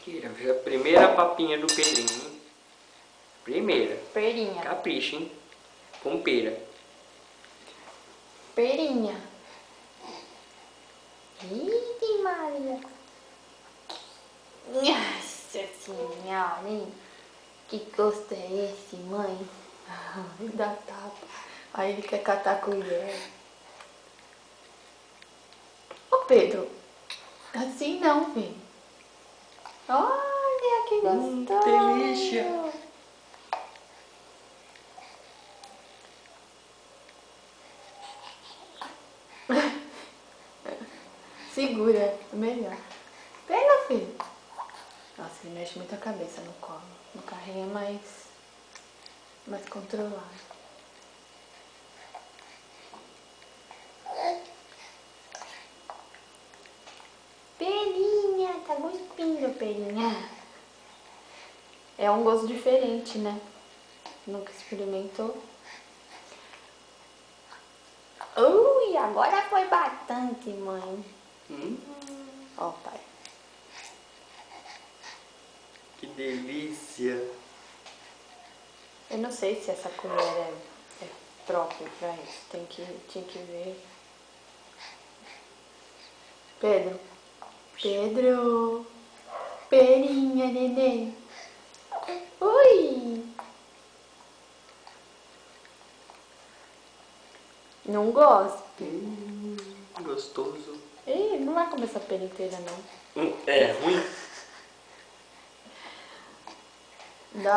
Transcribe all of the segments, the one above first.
Mentira, fiz a primeira papinha do Pedrinho, hein? Primeira. Perinha. Capricha, hein? Com pera. Perinha. Ih, Maria. Nossa senhora, hein? Que gosto é esse, mãe? Me dá tapa. Aí ele quer catar a colher. Ô Pedro, assim não, filho. Olha que gostoso. Delícia. Segura, é melhor. Pega, filho. Nossa, ele mexe muito a cabeça no colo. No carrinho é mais controlado. Perinha, tá cuspindo, Perinha. É um gosto diferente, né? Nunca experimentou. Ui, agora foi bastante, mãe. Ó, pai. Que delícia. Eu não sei se essa colher é própria pra isso. Tinha que ver. Pedro. Pedro. Perinha, neném. Ui. Não gosto. Gostoso. Ih, não vai comer essa pera inteira, não. É ruim?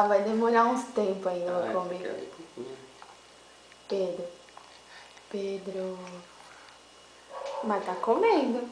Vai demorar uns tempos ainda pra Ah, comer. quero um pouquinho. Pedro. Pedro. Mas tá comendo.